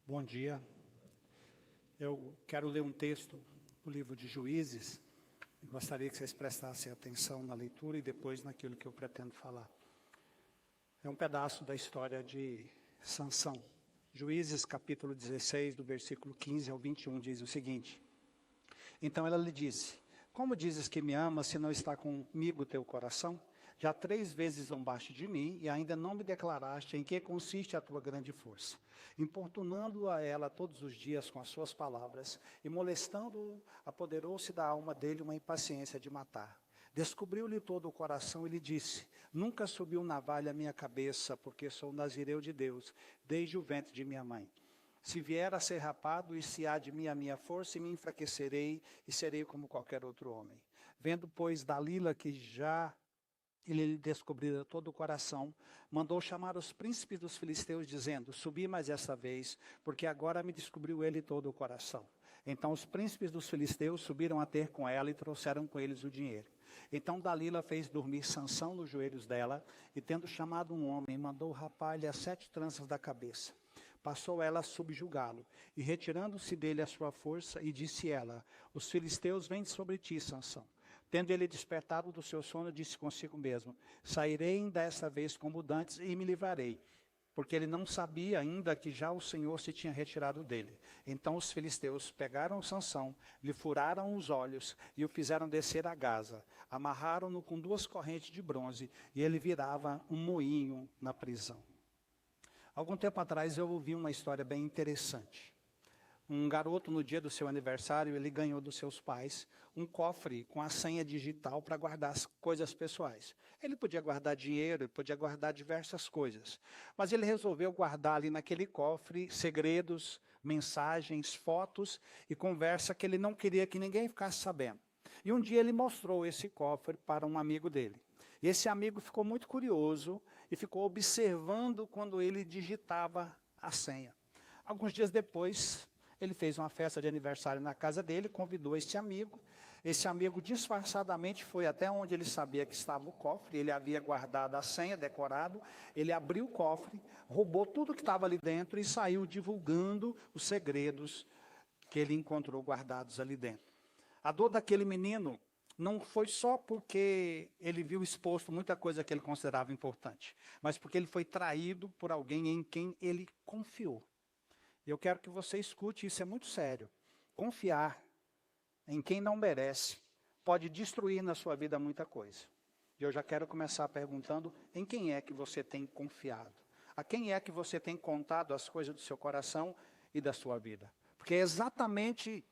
Bom dia. Eu quero ler um texto do livro de Juízes. E gostaria que vocês prestassem atenção na leitura e depois naquilo que eu pretendo falar. É um pedaço da história de Sansão. Juízes capítulo 16, do versículo 15 ao 21, diz o seguinte. Então ela lhe disse: como dizes que me amas se não está comigo o teu coração? Já 3 vezes zombaste de mim e ainda não me declaraste em que consiste a tua grande força. Importunando a ela todos os dias com as suas palavras e molestando-o, apoderou-se da alma dele uma impaciência de matar. Descobriu-lhe todo o coração e lhe disse: nunca subiu navalha à minha cabeça, porque sou nazireu de Deus, desde o ventre de minha mãe. Se vier a ser rapado, e se há de mim a minha força, e me enfraquecerei, e serei como qualquer outro homem. Vendo, pois, Dalila que já ele lhe descobrira todo o coração, mandou chamar os príncipes dos filisteus, dizendo: subi mais esta vez, porque agora me descobriu ele todo o coração. Então os príncipes dos filisteus subiram a ter com ela e trouxeram com eles o dinheiro. Então Dalila fez dormir Sansão nos joelhos dela, e tendo chamado um homem, mandou rapar-lhe as 7 tranças da cabeça. Passou ela a subjugá-lo, e retirando-se dele a sua força, e disse ela: os filisteus vêm sobre ti, Sansão. Tendo ele despertado do seu sono, disse consigo mesmo: sairei desta vez como dantes e me livrarei. Porque ele não sabia ainda que já o Senhor se tinha retirado dele. Então os filisteus pegaram Sansão, lhe furaram os olhos e o fizeram descer a Gaza. Amarraram-no com 2 correntes de bronze e ele virava um moinho na prisão. Algum tempo atrás eu ouvi uma história bem interessante. Um garoto, no dia do seu aniversário, ele ganhou dos seus pais um cofre com a senha digital para guardar as coisas pessoais. Ele podia guardar dinheiro, ele podia guardar diversas coisas. Mas ele resolveu guardar ali naquele cofre segredos, mensagens, fotos e conversa que ele não queria que ninguém ficasse sabendo. E um dia ele mostrou esse cofre para um amigo dele. E esse amigo ficou muito curioso e ficou observando quando ele digitava a senha. Alguns dias depois, ele fez uma festa de aniversário na casa dele, convidou esse amigo. Esse amigo disfarçadamente foi até onde ele sabia que estava o cofre. Ele havia guardado a senha, decorado. Ele abriu o cofre, roubou tudo que estava ali dentro e saiu divulgando os segredos que ele encontrou guardados ali dentro. A dor daquele menino não foi só porque ele viu exposto muita coisa que ele considerava importante, mas porque ele foi traído por alguém em quem ele confiou. Eu quero que você escute, isso é muito sério. Confiar em quem não merece pode destruir na sua vida muita coisa. E eu já quero começar perguntando: em quem é que você tem confiado? A quem é que você tem contado as coisas do seu coração e da sua vida? Porque é exatamente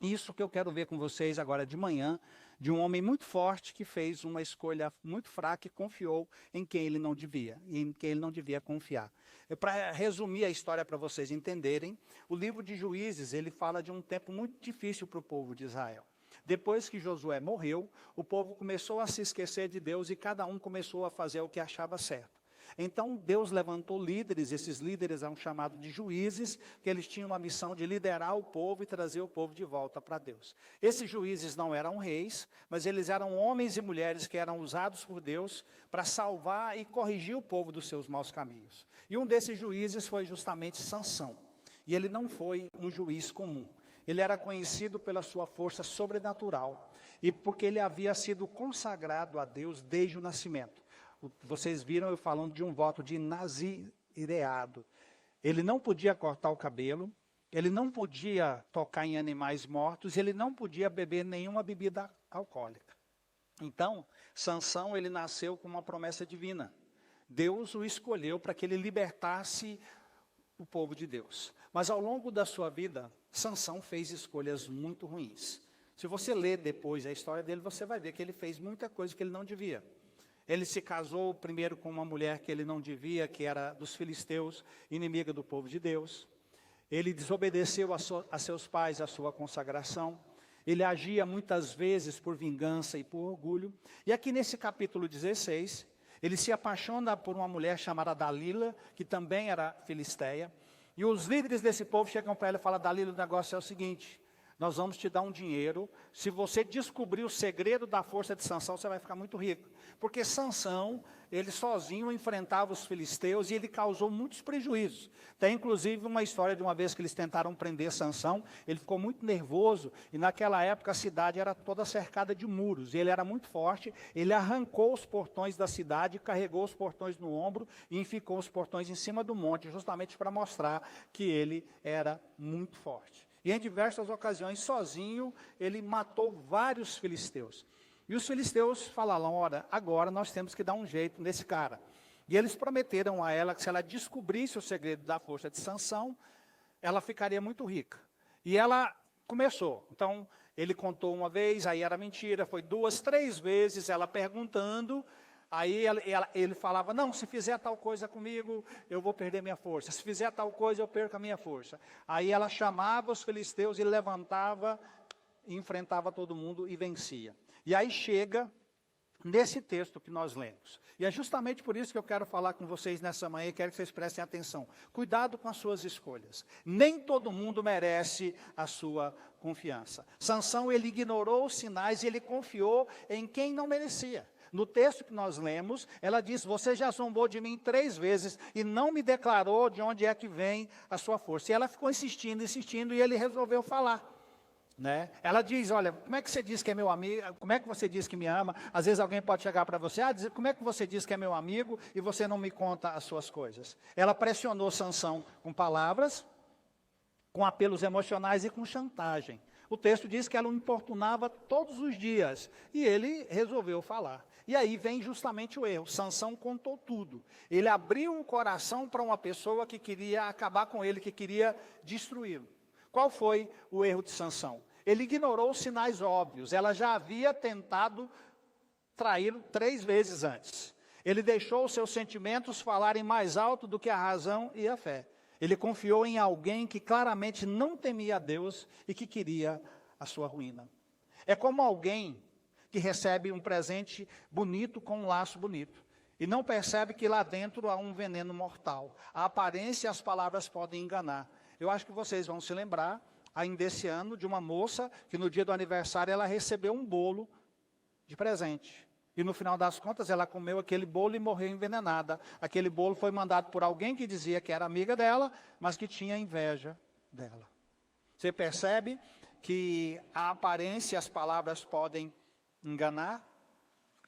isso que eu quero ver com vocês agora de manhã, de um homem muito forte que fez uma escolha muito fraca e confiou em quem ele não devia, e em quem ele não devia confiar. Para resumir a história para vocês entenderem, o livro de Juízes, ele fala de um tempo muito difícil para o povo de Israel. Depois que Josué morreu, o povo começou a se esquecer de Deus e cada um começou a fazer o que achava certo. Então Deus levantou líderes, esses líderes eram chamados de juízes, que eles tinham a missão de liderar o povo e trazer o povo de volta para Deus. Esses juízes não eram reis, mas eles eram homens e mulheres que eram usados por Deus para salvar e corrigir o povo dos seus maus caminhos. E um desses juízes foi justamente Sansão. E ele não foi um juiz comum. Ele era conhecido pela sua força sobrenatural e porque ele havia sido consagrado a Deus desde o nascimento. Vocês viram eu falando de um voto de nazireado. Ele não podia cortar o cabelo, ele não podia tocar em animais mortos, ele não podia beber nenhuma bebida alcoólica. Então, Sansão, ele nasceu com uma promessa divina. Deus o escolheu para que ele libertasse o povo de Deus. Mas ao longo da sua vida, Sansão fez escolhas muito ruins. Se você ler depois a história dele, você vai ver que ele fez muita coisa que ele não devia. Ele se casou primeiro com uma mulher que ele não devia, que era dos filisteus, inimiga do povo de Deus. Ele desobedeceu a seus pais a sua consagração. Ele agia muitas vezes por vingança e por orgulho. E aqui nesse capítulo 16, ele se apaixona por uma mulher chamada Dalila, que também era filisteia. E os líderes desse povo chegam para ela e falam: Dalila, o negócio é o seguinte: nós vamos te dar um dinheiro. Se você descobrir o segredo da força de Sansão, você vai ficar muito rico. Porque Sansão, ele sozinho enfrentava os filisteus e ele causou muitos prejuízos. Tem inclusive uma história de uma vez que eles tentaram prender Sansão, ele ficou muito nervoso e naquela época a cidade era toda cercada de muros. Ele era muito forte, ele arrancou os portões da cidade, carregou os portões no ombro e ficou os portões em cima do monte, justamente para mostrar que ele era muito forte. E em diversas ocasiões, sozinho, ele matou vários filisteus. E os filisteus falaram, ora, agora nós temos que dar um jeito nesse cara. E eles prometeram a ela que se ela descobrisse o segredo da força de Sansão, ela ficaria muito rica. E ela começou. Então, ele contou uma vez, aí era mentira, foi 2, 3 vezes, ela perguntando. Aí ele falava, não, se fizer tal coisa comigo, eu vou perder minha força. Se fizer tal coisa, eu perco a minha força. Aí ela chamava os filisteus e levantava, e enfrentava todo mundo e vencia. E aí chega nesse texto que nós lemos. E é justamente por isso que eu quero falar com vocês nessa manhã e quero que vocês prestem atenção. Cuidado com as suas escolhas. Nem todo mundo merece a sua confiança. Sansão, ele ignorou os sinais e ele confiou em quem não merecia. No texto que nós lemos, ela diz, você já zombou de mim 3 vezes e não me declarou de onde é que vem a sua força. E ela ficou insistindo e ele resolveu falar. Né? Ela diz, olha, como é que você diz que é meu amigo, como é que você diz que me ama? Às vezes alguém pode chegar para você, dizer, como é que você diz que é meu amigo e você não me conta as suas coisas? Ela pressionou Sansão com palavras, com apelos emocionais e com chantagem. O texto diz que ela o importunava todos os dias e ele resolveu falar. E aí vem justamente o erro. Sansão contou tudo. Ele abriu o coração para uma pessoa que queria acabar com ele, que queria destruí-lo. Qual foi o erro de Sansão? Ele ignorou os sinais óbvios. Ela já havia tentado traí-lo 3 vezes antes. Ele deixou os seus sentimentos falarem mais alto do que a razão e a fé. Ele confiou em alguém que claramente não temia a Deus e que queria a sua ruína. É como alguém que recebe um presente bonito com um laço bonito e não percebe que lá dentro há um veneno mortal. A aparência e as palavras podem enganar. Eu acho que vocês vão se lembrar, ainda esse ano, de uma moça que no dia do aniversário ela recebeu um bolo de presente. E no final das contas ela comeu aquele bolo e morreu envenenada. Aquele bolo foi mandado por alguém que dizia que era amiga dela, mas que tinha inveja dela. Você percebe que a aparência e as palavras podem enganar?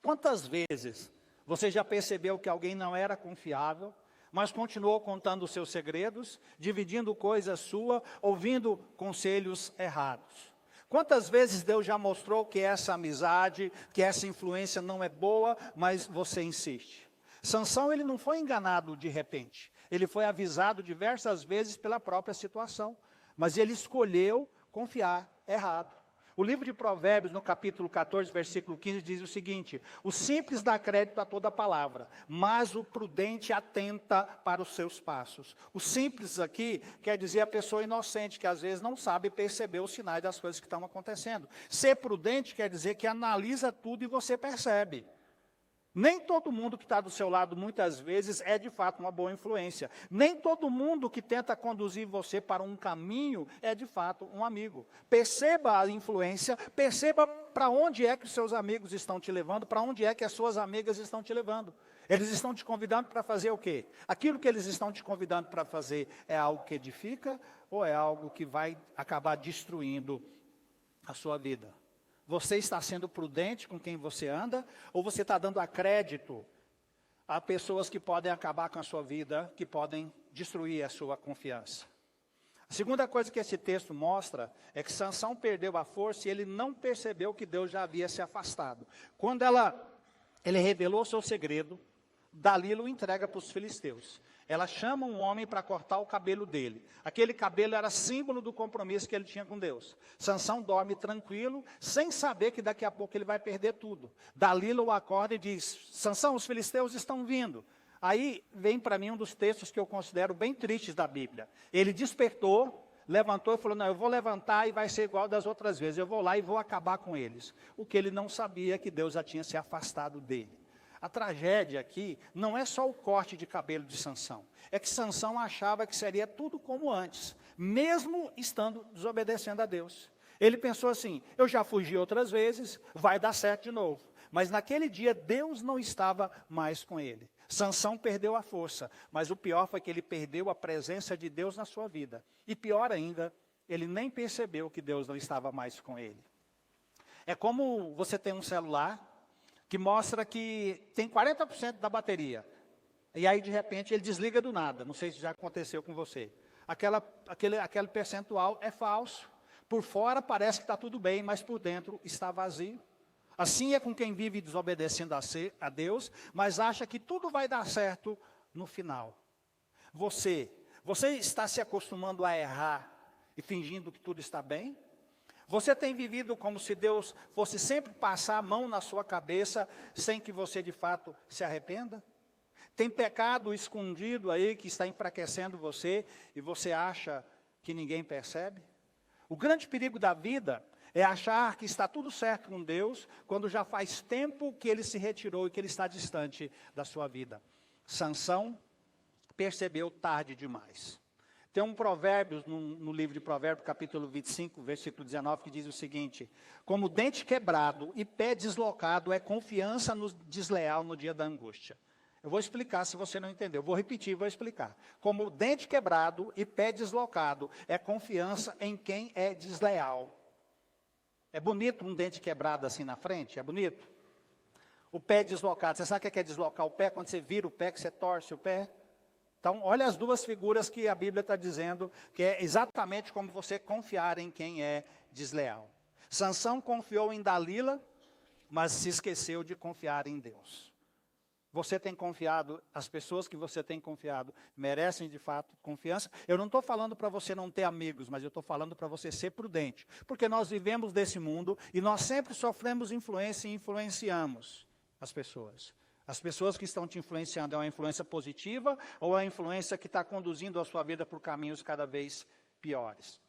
Quantas vezes você já percebeu que alguém não era confiável, mas continuou contando os seus segredos, dividindo coisas suas, ouvindo conselhos errados? Quantas vezes Deus já mostrou que essa amizade, que essa influência não é boa, mas você insiste? Sansão, ele não foi enganado de repente. Ele foi avisado diversas vezes pela própria situação, mas ele escolheu confiar errado. O livro de Provérbios, no capítulo 14, versículo 15, diz o seguinte: o simples dá crédito a toda palavra, mas o prudente atenta para os seus passos. O simples aqui quer dizer a pessoa inocente, que às vezes não sabe perceber os sinais das coisas que estão acontecendo. Ser prudente quer dizer que analisa tudo e você percebe. Nem todo mundo que está do seu lado, muitas vezes, é de fato uma boa influência. Nem todo mundo que tenta conduzir você para um caminho é de fato um amigo. Perceba a influência, perceba para onde é que os seus amigos estão te levando, para onde é que as suas amigas estão te levando. Eles estão te convidando para fazer o quê? Aquilo que eles estão te convidando para fazer é algo que edifica ou é algo que vai acabar destruindo a sua vida? Você está sendo prudente com quem você anda, ou você está dando a crédito a pessoas que podem acabar com a sua vida, que podem destruir a sua confiança? A segunda coisa que esse texto mostra é que Sansão perdeu a força e ele não percebeu que Deus já havia se afastado. Quando ele revelou seu segredo, Dalila o entrega para os filisteus. Ela chama um homem para cortar o cabelo dele. Aquele cabelo era símbolo do compromisso que ele tinha com Deus. Sansão dorme tranquilo, sem saber que daqui a pouco ele vai perder tudo. Dalila o acorda e diz: Sansão, os filisteus estão vindo. Aí vem para mim um dos textos que eu considero bem tristes da Bíblia. Ele despertou, levantou e falou: não, eu vou levantar e vai ser igual das outras vezes. Eu vou lá e vou acabar com eles. O que ele não sabia é que Deus já tinha se afastado dele. A tragédia aqui não é só o corte de cabelo de Sansão. É que Sansão achava que seria tudo como antes, mesmo estando desobedecendo a Deus. Ele pensou assim, eu já fugi outras vezes, vai dar certo de novo. Mas naquele dia, Deus não estava mais com ele. Sansão perdeu a força, mas o pior foi que ele perdeu a presença de Deus na sua vida. E pior ainda, ele nem percebeu que Deus não estava mais com ele. É como você tem um celular que mostra que tem 40% da bateria. E aí, de repente, ele desliga do nada. Não sei se já aconteceu com você. Aquele percentual é falso. Por fora parece que está tudo bem, mas por dentro está vazio. Assim é com quem vive desobedecendo a Deus, mas acha que tudo vai dar certo no final. Você está se acostumando a errar e fingindo que tudo está bem? Você tem vivido como se Deus fosse sempre passar a mão na sua cabeça, sem que você de fato se arrependa? Tem pecado escondido aí que está enfraquecendo você e você acha que ninguém percebe? O grande perigo da vida é achar que está tudo certo com Deus, quando já faz tempo que Ele se retirou e que Ele está distante da sua vida. Sansão percebeu tarde demais. Tem um provérbio no livro de Provérbios, capítulo 25, versículo 19, que diz o seguinte: como dente quebrado e pé deslocado é confiança no desleal no dia da angústia. Eu vou explicar se você não entendeu. Vou repetir, vou explicar. Como dente quebrado e pé deslocado é confiança em quem é desleal. É bonito um dente quebrado assim na frente? É bonito? O pé deslocado. Você sabe o que é deslocar o pé? Quando você vira o pé, que você torce o pé? Então, olha as duas figuras que a Bíblia está dizendo, que é exatamente como você confiar em quem é desleal. Sansão confiou em Dalila, mas se esqueceu de confiar em Deus. Você tem confiado, as pessoas que você tem confiado merecem de fato confiança? Eu não estou falando para você não ter amigos, mas eu estou falando para você ser prudente. Porque nós vivemos desse mundo e nós sempre sofremos influência e influenciamos as pessoas. As pessoas que estão te influenciando é uma influência positiva ou é uma influência que está conduzindo a sua vida por caminhos cada vez piores?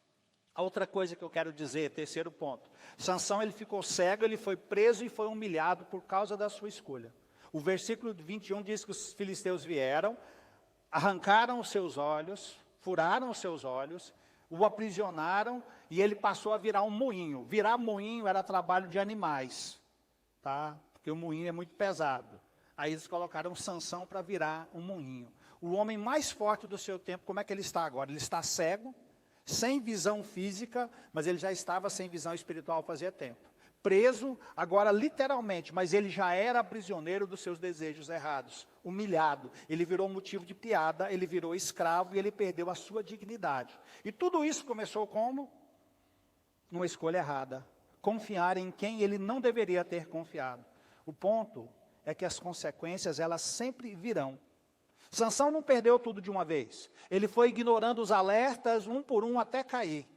A outra coisa que eu quero dizer, terceiro ponto. Sansão, ele ficou cego, ele foi preso e foi humilhado por causa da sua escolha. O versículo 21 diz que os filisteus vieram, arrancaram os seus olhos, furaram os seus olhos, o aprisionaram e ele passou a virar um moinho. Virar moinho era trabalho de animais, tá? Porque o moinho é muito pesado. Aí eles colocaram Sansão para virar um moinho. O homem mais forte do seu tempo, como é que ele está agora? Ele está cego, sem visão física, mas ele já estava sem visão espiritual fazia tempo. Preso, agora literalmente, mas ele já era prisioneiro dos seus desejos errados, humilhado. Ele virou motivo de piada, ele virou escravo e ele perdeu a sua dignidade. E tudo isso começou como? Uma escolha errada. Confiar em quem ele não deveria ter confiado. O ponto é que as consequências, elas sempre virão. Sansão não perdeu tudo de uma vez. Ele foi ignorando os alertas, um por um, até cair.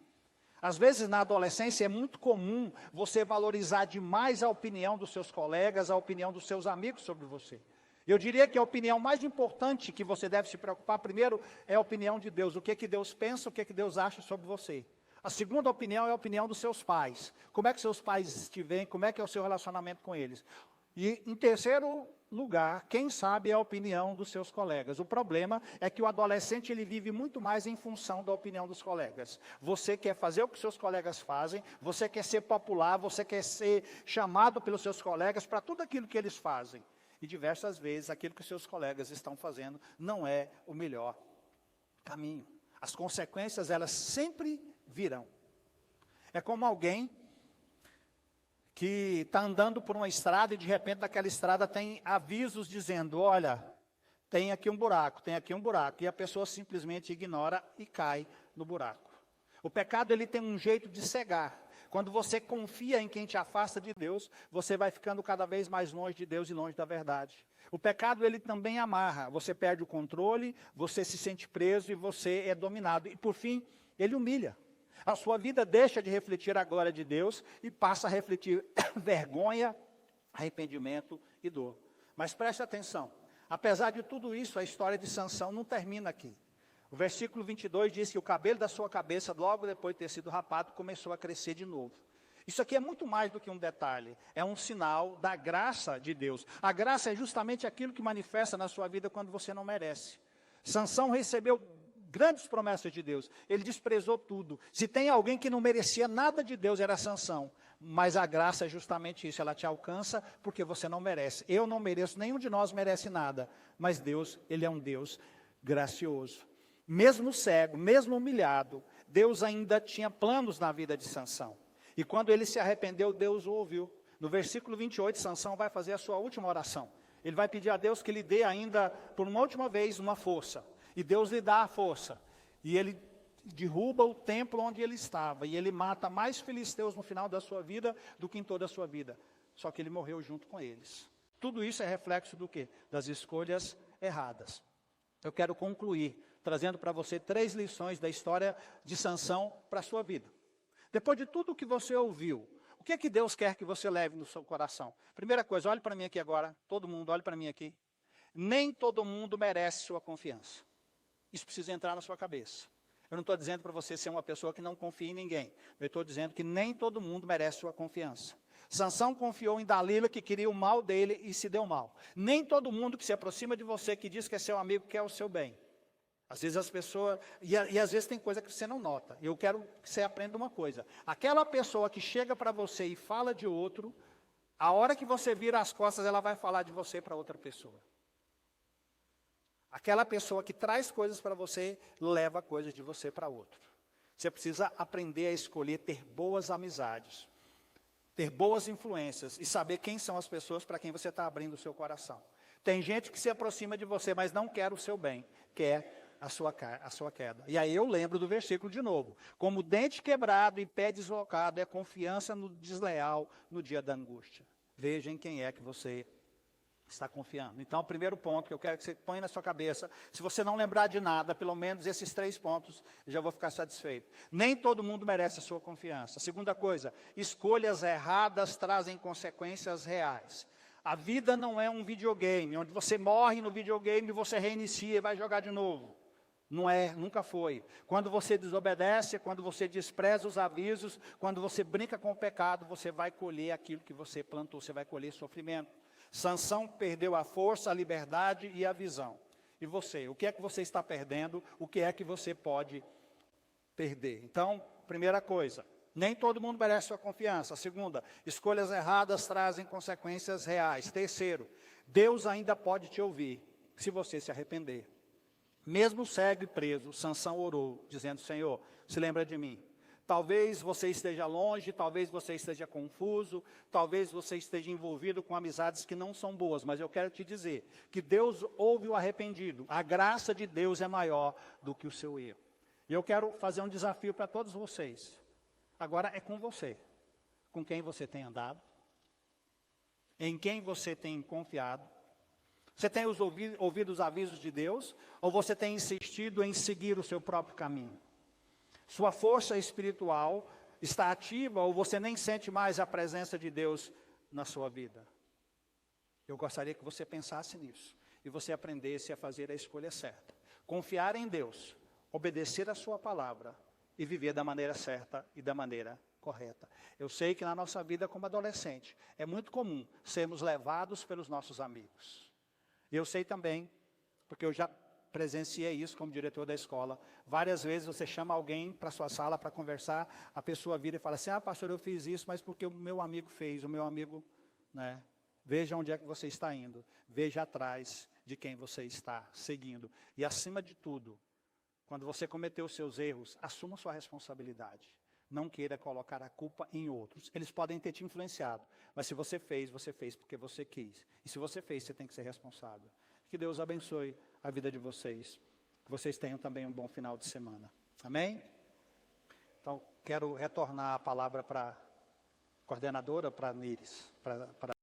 Às vezes, na adolescência, é muito comum você valorizar demais a opinião dos seus colegas, a opinião dos seus amigos sobre você. Eu diria que a opinião mais importante que você deve se preocupar, primeiro, é a opinião de Deus. O que Deus pensa, o que Deus acha sobre você. A segunda opinião é a opinião dos seus pais. Como é que seus pais te veem, como é que é o seu relacionamento com eles. E, em terceiro lugar, quem sabe é a opinião dos seus colegas. O problema é que o adolescente ele vive muito mais em função da opinião dos colegas. Você quer fazer o que seus colegas fazem, você quer ser popular, você quer ser chamado pelos seus colegas para tudo aquilo que eles fazem. E diversas vezes aquilo que os seus colegas estão fazendo não é o melhor caminho. As consequências, elas sempre virão. É como alguém que está andando por uma estrada e de repente naquela estrada tem avisos dizendo, olha, tem aqui um buraco, tem aqui um buraco. E a pessoa simplesmente ignora e cai no buraco. O pecado, ele tem um jeito de cegar. Quando você confia em quem te afasta de Deus, você vai ficando cada vez mais longe de Deus e longe da verdade. O pecado, ele também amarra. Você perde o controle, você se sente preso e você é dominado. E por fim, ele humilha. A sua vida deixa de refletir a glória de Deus e passa a refletir vergonha, arrependimento e dor. Mas preste atenção, apesar de tudo isso, a história de Sansão não termina aqui. O versículo 22 diz que o cabelo da sua cabeça, logo depois de ter sido rapado, começou a crescer de novo. Isso aqui é muito mais do que um detalhe, é um sinal da graça de Deus. A graça é justamente aquilo que manifesta na sua vida quando você não merece. Sansão recebeu Grandes promessas de Deus. Ele desprezou tudo. Se tem alguém que não merecia nada de Deus, era Sansão. Mas a graça é justamente isso, ela te alcança porque você não merece. Eu não mereço, nenhum de nós merece nada. Mas Deus, Ele é um Deus gracioso. Mesmo cego, mesmo humilhado, Deus ainda tinha planos na vida de Sansão. E quando ele se arrependeu, Deus o ouviu. No versículo 28, Sansão vai fazer a sua última oração. Ele vai pedir a Deus que lhe dê ainda, por uma última vez, uma força. E Deus lhe dá a força. E ele derruba o templo onde ele estava. E ele mata mais filisteus no final da sua vida do que em toda a sua vida. Só que ele morreu junto com eles. Tudo isso é reflexo do quê? Das escolhas erradas. Eu quero concluir trazendo para você 3 lições da história de Sansão para a sua vida. Depois de tudo o que você ouviu, o que é que Deus quer que você leve no seu coração? Primeira coisa, olhe para mim aqui agora. Todo mundo, olhe para mim aqui. Nem todo mundo merece sua confiança. Isso precisa entrar na sua cabeça. Eu não estou dizendo para você ser uma pessoa que não confia em ninguém. Eu estou dizendo que nem todo mundo merece sua confiança. Sansão confiou em Dalila, que queria o mal dele e se deu mal. Nem todo mundo que se aproxima de você, que diz que é seu amigo, quer o seu bem. Às vezes as pessoas, e às vezes tem coisa que você não nota. Eu quero que você aprenda uma coisa. Aquela pessoa que chega para você e fala de outro, a hora que você vira as costas, ela vai falar de você para outra pessoa. Aquela pessoa que traz coisas para você, leva coisas de você para outro. Você precisa aprender a escolher, ter boas amizades, ter boas influências e saber quem são as pessoas para quem você está abrindo o seu coração. Tem gente que se aproxima de você, mas não quer o seu bem, quer a sua queda. E aí eu lembro do versículo de novo. Como dente quebrado e pé deslocado é confiança no desleal no dia da angústia. Veja em quem é que você está confiando. Então, o primeiro ponto que eu quero que você ponha na sua cabeça, se você não lembrar de nada, pelo menos esses 3 pontos, eu já vou ficar satisfeito. Nem todo mundo merece a sua confiança. Segunda coisa, escolhas erradas trazem consequências reais. A vida não é um videogame, onde você morre no videogame e você reinicia e vai jogar de novo. Não é, nunca foi. Quando você desobedece, quando você despreza os avisos, quando você brinca com o pecado, você vai colher aquilo que você plantou, você vai colher sofrimento. Sansão perdeu a força, a liberdade e a visão. E você, o que é que você está perdendo? O que é que você pode perder? Então, primeira coisa, nem todo mundo merece sua confiança. Segunda, escolhas erradas trazem consequências reais. Terceiro, Deus ainda pode te ouvir, se você se arrepender. Mesmo cego e preso, Sansão orou, dizendo, Senhor, se lembra de mim. Talvez você esteja longe, talvez você esteja confuso, talvez você esteja envolvido com amizades que não são boas, mas eu quero te dizer que Deus ouve o arrependido. A graça de Deus é maior do que o seu erro. E eu quero fazer um desafio para todos vocês. Agora é com você. Com quem você tem andado? Em quem você tem confiado? Você tem ouvido os avisos de Deus? Ou você tem insistido em seguir o seu próprio caminho? Sua força espiritual está ativa ou você nem sente mais a presença de Deus na sua vida? Eu gostaria que você pensasse nisso e você aprendesse a fazer a escolha certa. Confiar em Deus, obedecer a sua palavra e viver da maneira certa e da maneira correta. Eu sei que na nossa vida como adolescente é muito comum sermos levados pelos nossos amigos. Eu sei também, porque eu já presenciei isso como diretor da escola. Várias vezes você chama alguém para a sua sala para conversar, a pessoa vira e fala assim, pastor, eu fiz isso, mas porque o meu amigo fez, o meu amigo, né? Veja onde é que você está indo, veja atrás de quem você está seguindo. E acima de tudo, quando você cometeu os seus erros, assuma sua responsabilidade. Não queira colocar a culpa em outros. Eles podem ter te influenciado, mas se você fez porque você quis. E se você fez, você tem que ser responsável. Que Deus abençoe a vida de vocês. Que vocês tenham também um bom final de semana. Amém? Então, quero retornar a palavra para a coordenadora, para a Níris, para